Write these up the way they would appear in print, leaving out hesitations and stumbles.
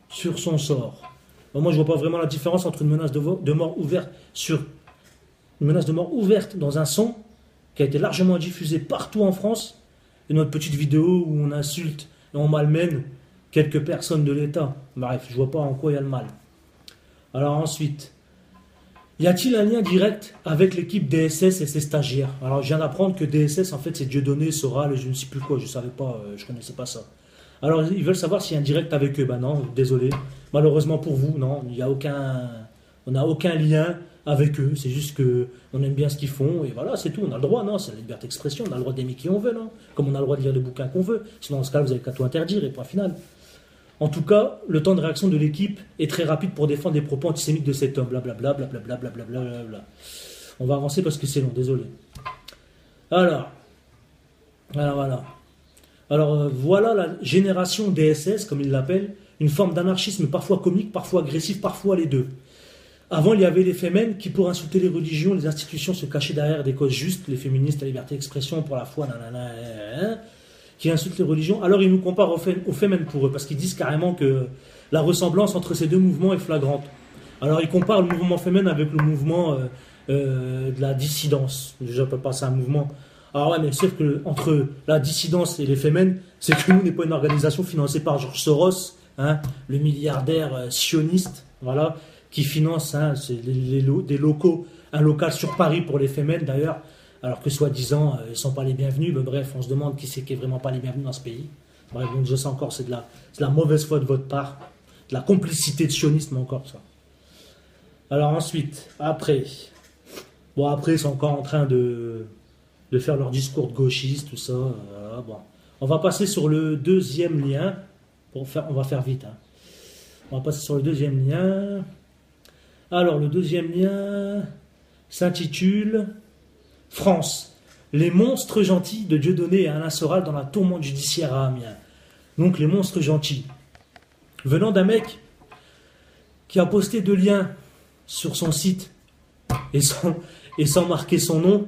sur son sort. Alors moi, je vois pas vraiment la différence entre une menace de mort ouverte sur une menace de mort ouverte dans un son qui a été largement diffusé partout en France et notre petite vidéo où on insulte et on malmène quelques personnes de l'État. Bref, je vois pas en quoi il y a le mal. Alors ensuite, y a-t-il un lien direct avec l'équipe DSS et ses stagiaires? Alors je viens d'apprendre que DSS en fait c'est Dieudonné, Soral et je ne sais plus quoi, je savais pas, je connaissais pas ça. Alors ils veulent savoir s'il y a un direct avec eux. Ben non, désolé. Malheureusement pour vous, non, il y a aucun, on n'a aucun lien avec eux. C'est juste que on aime bien ce qu'ils font et voilà, c'est tout. On a le droit, non, c'est la liberté d'expression. On a le droit d'aimer qui on veut, non. Comme on a le droit de lire les bouquins qu'on veut. Sinon dans ce cas, vous avez qu'à tout interdire et point final. En tout cas, le temps de réaction de l'équipe est très rapide pour défendre les propos antisémites de cet homme. Blablabla, blablabla, blablabla, blablabla. On va avancer parce que c'est long, désolé. Alors, voilà. Alors voilà la génération DSS, comme ils l'appellent, une forme d'anarchisme parfois comique, parfois agressif, parfois les deux. Avant, il y avait les fémènes qui, pour insulter les religions, les institutions, se cachaient derrière des causes justes, les féministes, la liberté d'expression, pour la foi, nanana, qui insultent les religions. Alors ils nous comparent aux fémènes pour eux, parce qu'ils disent carrément que la ressemblance entre ces deux mouvements est flagrante. Alors ils comparent le mouvement féminin avec le mouvement de la dissidence. Je peux pas, c'est un mouvement. Alors ouais, mais sauf que entre la dissidence et les fémènes, c'est que nous n'est pas une organisation financée par George Soros, hein, le milliardaire sioniste, voilà, qui finance des locaux, un local sur Paris pour les fémènes d'ailleurs, alors que soi-disant ils ne sont pas les bienvenus. Mais bref, on se demande qui c'est qui est vraiment pas les bienvenus dans ce pays. Bref, donc je sais encore, c'est de la mauvaise foi de votre part, de la complicité de sionisme encore ça. Alors ensuite, après ils sont encore en train de faire leur discours de gauchiste, tout ça. Bon. On va passer sur le deuxième lien. On va faire vite. Hein. On va passer sur le deuxième lien. Alors, le deuxième lien s'intitule France. Les monstres gentils de Dieudonné et Alain Soral dans la tourmente judiciaire à Amiens. Donc, les monstres gentils. Venant d'un mec qui a posté 2 liens sur son site et sans marquer son nom,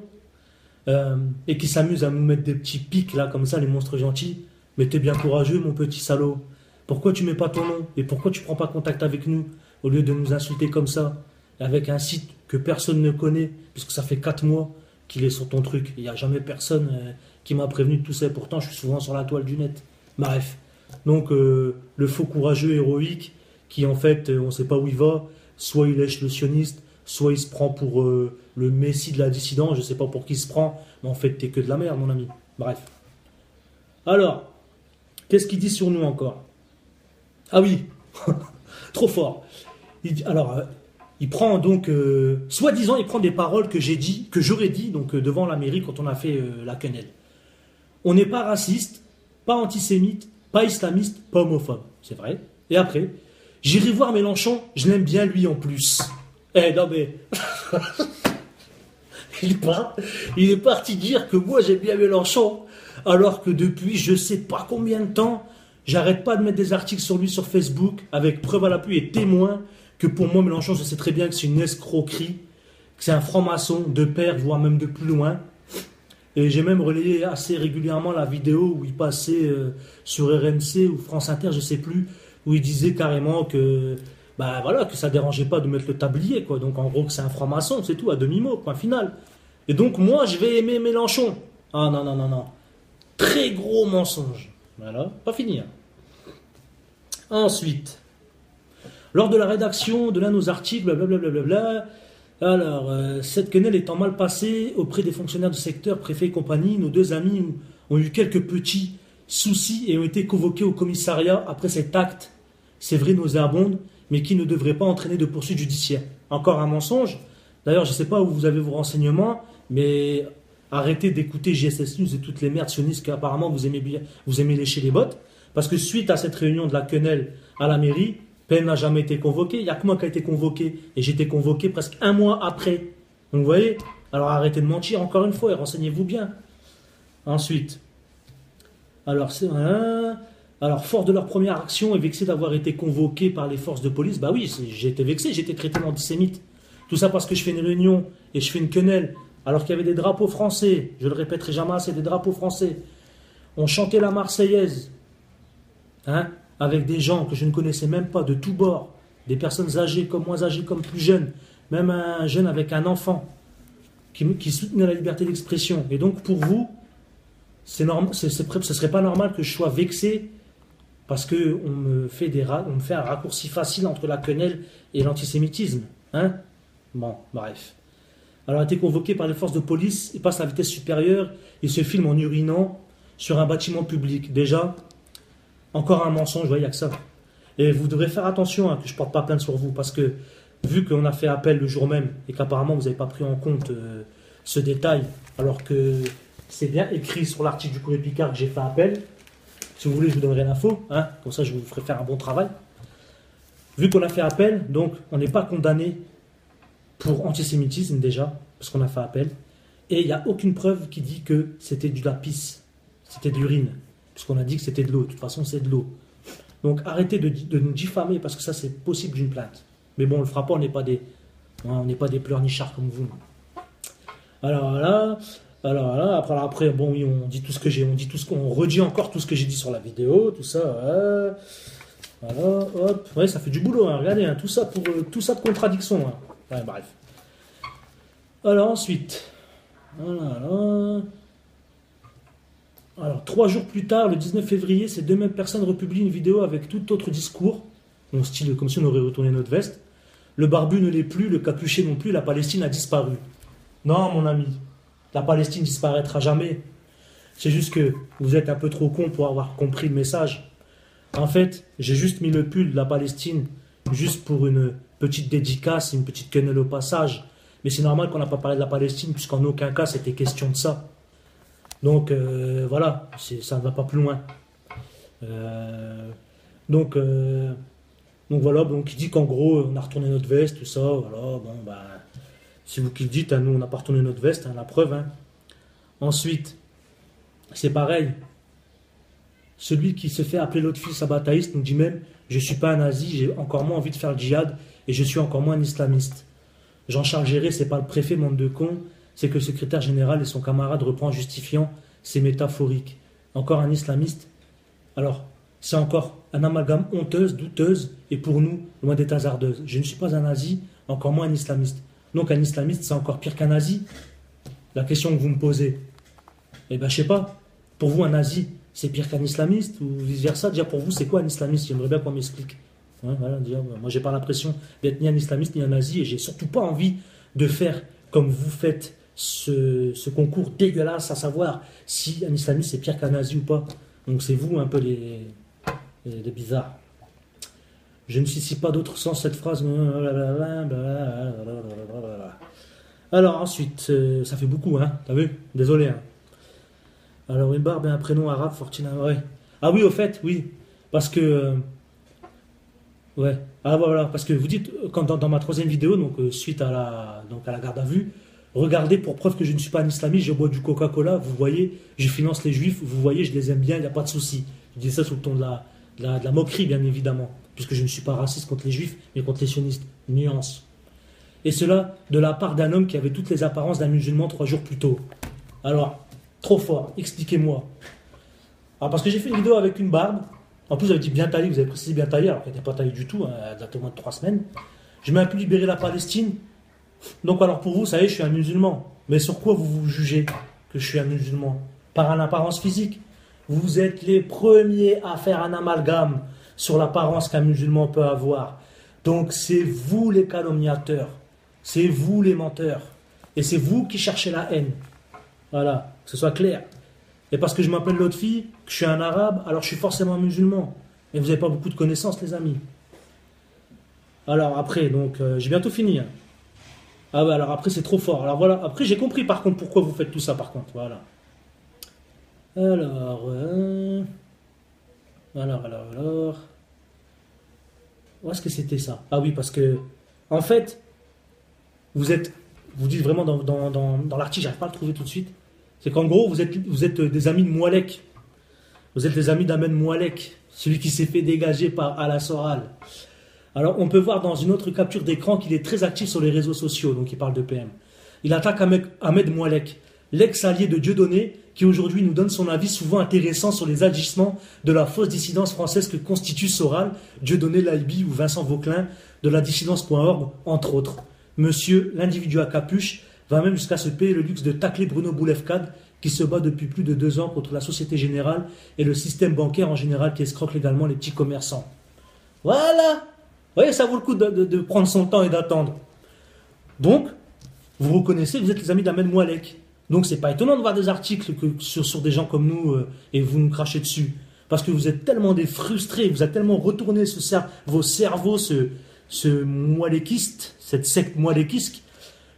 et qui s'amuse à nous mettre des petits pics là comme ça, les monstres gentils. Mais t'es bien courageux mon petit salaud. Pourquoi tu mets pas ton nom? Et pourquoi tu prends pas contact avec nous au lieu de nous insulter comme ça avec un site que personne ne connaît, puisque ça fait 4 mois qu'il est sur ton truc. Il n'y a jamais personne qui m'a prévenu de tout ça. Pourtant je suis souvent sur la toile du net. Bref. Donc le faux courageux héroïque qui en fait on sait pas où il va, soit il lèche le sioniste, soit il se prend pour le messie de la dissidence, je sais pas pour qui il se prend, mais en fait t'es que de la merde mon ami. Bref. Alors, qu'est-ce qu'il dit sur nous encore? Ah oui, trop fort. Il prend donc, soi-disant, il prend des paroles que j'aurais dit donc devant la mairie quand on a fait la quenelle. On n'est pas raciste, pas antisémite, pas islamiste, pas homophobe. C'est vrai. Et après, j'irai voir Mélenchon, je l'aime bien lui en plus. Eh non mais... il est parti dire que moi j'aime bien Mélenchon, alors que depuis je sais pas combien de temps, j'arrête pas de mettre des articles sur lui sur Facebook, avec preuve à l'appui et témoin, que pour moi Mélenchon, je sais très bien que c'est une escroquerie, que c'est un franc-maçon de père, voire même de plus loin. Et j'ai même relayé assez régulièrement la vidéo où il passait sur RMC ou France Inter, je sais plus, où il disait carrément que... Bah voilà, que ça dérangeait pas de mettre le tablier, quoi. Donc en gros que c'est un franc-maçon, c'est tout, à demi-mot, point final. Et donc moi je vais aimer Mélenchon. Ah non, non, non, non. Très gros mensonge. Voilà, pas fini. Hein. Ensuite, lors de la rédaction de l'un de nos articles, blablabla, alors, cette quenelle étant mal passée auprès des fonctionnaires du secteur, préfet et compagnie, nos 2 amis ont eu quelques petits soucis et ont été convoqués au commissariat après cet acte, c'est vrai, nauséabonde, mais qui ne devrait pas entraîner de poursuite judiciaire. Encore un mensonge. D'ailleurs, je ne sais pas où vous avez vos renseignements, mais arrêtez d'écouter JSS News et toutes les merdes sionistes qu'apparemment vous aimez lécher les bottes, parce que suite à cette réunion de la quenelle à la mairie, PN n'a jamais été convoqué, il n'y a que moi qui a été convoqué, et j'ai été convoqué presque 1 mois après. Donc vous voyez, alors arrêtez de mentir encore une fois et renseignez-vous bien. Ensuite, alors fort de leur première action et vexé d'avoir été convoqué par les forces de police, bah oui, j'ai été vexé, j'ai été traité d'antisémite. Tout ça parce que je fais une réunion et je fais une quenelle, alors qu'il y avait des drapeaux français, je le répéterai jamais assez, des drapeaux français. On chantait la Marseillaise, hein, avec des gens que je ne connaissais même pas de tous bords, des personnes âgées comme moins âgées comme plus jeunes, même un jeune avec un enfant qui soutenait la liberté d'expression. Et donc pour vous, ce ne serait pas normal que je sois vexé parce qu'on me fait on me fait un raccourci facile entre la quenelle et l'antisémitisme. Hein? Bon, bref. Alors, il a été convoqué par les forces de police, il passe à la vitesse supérieure, il se filme en urinant sur un bâtiment public. Déjà, encore un mensonge, il n'y a que ça. Et vous devrez faire attention que je ne porte pas plainte sur vous, parce que vu qu'on a fait appel le jour même, et qu'apparemment vous n'avez pas pris en compte ce détail, alors que c'est bien écrit sur l'article du Courrier Picard que j'ai fait appel, si vous voulez, je vous donnerai l'info, hein, comme ça je vous ferai faire un bon travail. Vu qu'on a fait appel, donc on n'est pas condamné pour antisémitisme déjà, parce qu'on a fait appel, et il n'y a aucune preuve qui dit que c'était de la pisse, c'était de l'urine, puisqu'on a dit que c'était de l'eau, de toute façon c'est de l'eau. Donc arrêtez de nous diffamer, parce que ça c'est possible d'une plainte. Mais bon, on ne le fera pas, on n'est pas des pleurnichards comme vous. Alors là, après, bon oui, on dit tout ce que j'ai, on redit encore tout ce que j'ai dit sur la vidéo, tout ça, voilà, hop, ouais, ça fait du boulot, hein, regardez, hein, tout ça de contradiction, hein. Ouais, bref. Alors ensuite, voilà. Alors 3 jours plus tard, le 19 février, ces deux mêmes personnes republient une vidéo avec tout autre discours, mon style comme si on aurait retourné notre veste. Le barbu ne l'est plus, le capuché non plus, la Palestine a disparu. Non, mon ami, la Palestine disparaîtra jamais. C'est juste que vous êtes un peu trop con pour avoir compris le message. En fait, j'ai juste mis le pull de la Palestine juste pour une petite dédicace, une petite quenelle au passage. Mais c'est normal qu'on n'a pas parlé de la Palestine, puisqu'en aucun cas c'était question de ça. Donc voilà, ça ne va pas plus loin. Donc voilà, donc il dit qu'en gros on a retourné notre veste, tout ça, voilà, bon bah c'est vous qui le dites, hein, nous on n'a pas retourné notre veste, hein, la preuve. Hein. Ensuite, c'est pareil. Celui qui se fait appeler l'autre fils sabataïste nous dit même « Je ne suis pas un nazi, j'ai encore moins envie de faire le djihad et je suis encore moins un islamiste. » Jean-Charles Géré, c'est pas le préfet, monde de con, c'est que le secrétaire général et son camarade reprend en justifiant, c'est métaphorique. Encore un islamiste. Alors, c'est encore un amalgame honteuse, douteuse et pour nous, loin d'être hasardeuse. Je ne suis pas un nazi, encore moins un islamiste. Donc un islamiste, c'est encore pire qu'un nazi. La question que vous me posez, eh ben je sais pas. Pour vous, un nazi, c'est pire qu'un islamiste ou vice-versa. Déjà, pour vous, c'est quoi un islamiste? J'aimerais bien qu'on m'explique. Ouais, voilà, déjà, moi, j'ai pas l'impression d'être ni un islamiste ni un nazi et j'ai surtout pas envie de faire comme vous faites ce concours dégueulasse à savoir si un islamiste c'est pire qu'un nazi ou pas. Donc c'est vous un peu les bizarres. Je ne sais pas d'autre sens cette phrase. Alors ensuite, ça fait beaucoup, hein, t'as vu? Désolé. Hein. Alors une barbe et un prénom arabe, Fortina. Ouais. Ah oui, au fait, oui. Parce que... ouais. Ah voilà, parce que vous dites, quand dans ma troisième vidéo, donc suite à la garde à vue, regardez pour preuve que je ne suis pas un islamiste, je bois du Coca-Cola, vous voyez, je finance les juifs, vous voyez, je les aime bien, il n'y a pas de souci. Je dis ça sous le ton de la moquerie, bien évidemment, puisque je ne suis pas raciste contre les juifs, mais contre les sionistes. Nuance. Et cela de la part d'un homme qui avait toutes les apparences d'un musulman 3 jours plus tôt. Alors, trop fort, expliquez-moi. Alors, parce que j'ai fait une vidéo avec une barbe, en plus vous avez dit bien taillé, vous avez précisé bien taillé, alors qu'elle n'était pas taillée du tout, hein, elle date au moins de 3 semaines. Je m'ai un peu libéré la Palestine. Donc alors pour vous, ça y est, je suis un musulman. Mais sur quoi vous jugez que je suis un musulman? Par une apparence physique. Vous êtes les premiers à faire un amalgame sur l'apparence qu'un musulman peut avoir. Donc c'est vous les calomniateurs. C'est vous les menteurs. Et c'est vous qui cherchez la haine. Voilà, que ce soit clair. Et parce que je m'appelle l'autre fille, que je suis un arabe, alors je suis forcément musulman. Mais vous n'avez pas beaucoup de connaissances, les amis. Alors après, donc, j'ai bientôt fini. Hein. Ah bah alors après, c'est trop fort. Alors voilà, après j'ai compris par contre pourquoi vous faites tout ça par contre. Voilà. Alors... Où est-ce que c'était ça? Ah oui, parce que, en fait, vous dites vraiment dans l'article, j'arrive pas à le trouver tout de suite, c'est qu'en gros, vous êtes des amis de Moualek. Vous êtes des amis d'Ahmed Moualek, celui qui s'est fait dégager par Ala Soral. Alors, on peut voir dans une autre capture d'écran qu'il est très actif sur les réseaux sociaux, donc il parle de PM. Il attaque Ahmed Moualek. l'ex-allié de Dieudonné, qui aujourd'hui nous donne son avis souvent intéressant sur les agissements de la fausse dissidence française que constituent Soral, Dieudonné Laibi ou Vincent Vauquelin de la dissidence.org, entre autres. Monsieur, l'individu à capuche, va même jusqu'à se payer le luxe de tacler Bruno Boulefcade, qui se bat depuis plus de 2 ans contre la Société Générale et le système bancaire en général qui escroque légalement les petits commerçants. Voilà. Vous voyez, ça vaut le coup de prendre son temps et d'attendre. Donc, vous reconnaissez que vous êtes les amis d'Ahmed Moualek. Donc, c'est pas étonnant de voir des articles sur des gens comme nous et vous nous crachez dessus. Parce que vous êtes tellement des frustrés, vous avez tellement retourné vos cerveaux, ce moualekiste, cette secte moualekiste,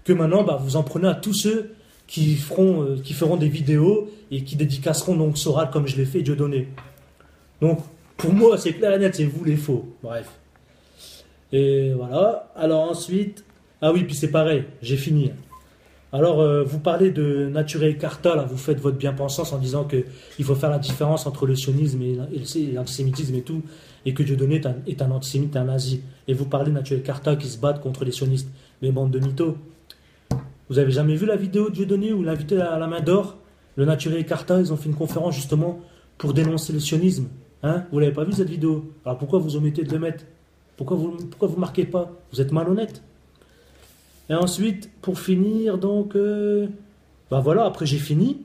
que maintenant, vous en prenez à tous ceux qui feront des vidéos et qui dédicaceront donc Soral comme je l'ai fait Dieudonné. Donc, pour moi, c'est clair et net, c'est vous les faux. Bref. Et voilà. Alors ensuite... Ah oui, puis c'est pareil, j'ai fini. Alors, vous parlez de Naturel Carta, là, vous faites votre bien-pensance en disant qu'il faut faire la différence entre le sionisme et l'antisémitisme et tout, et que Dieudonné est un antisémite et un nazi. Et vous parlez de Naturel Carta qui se battent contre les sionistes. Mais bande de mythos. Vous avez jamais vu la vidéo de Dieudonné où l'invité à la main d'or, le Naturel Carta, ils ont fait une conférence justement pour dénoncer le sionisme. Hein, vous l'avez pas vu cette vidéo? Alors pourquoi vous omettez de le mettre? Pourquoi vous marquez pas? Vous êtes malhonnête. Et ensuite, pour finir, donc... voilà, après j'ai fini.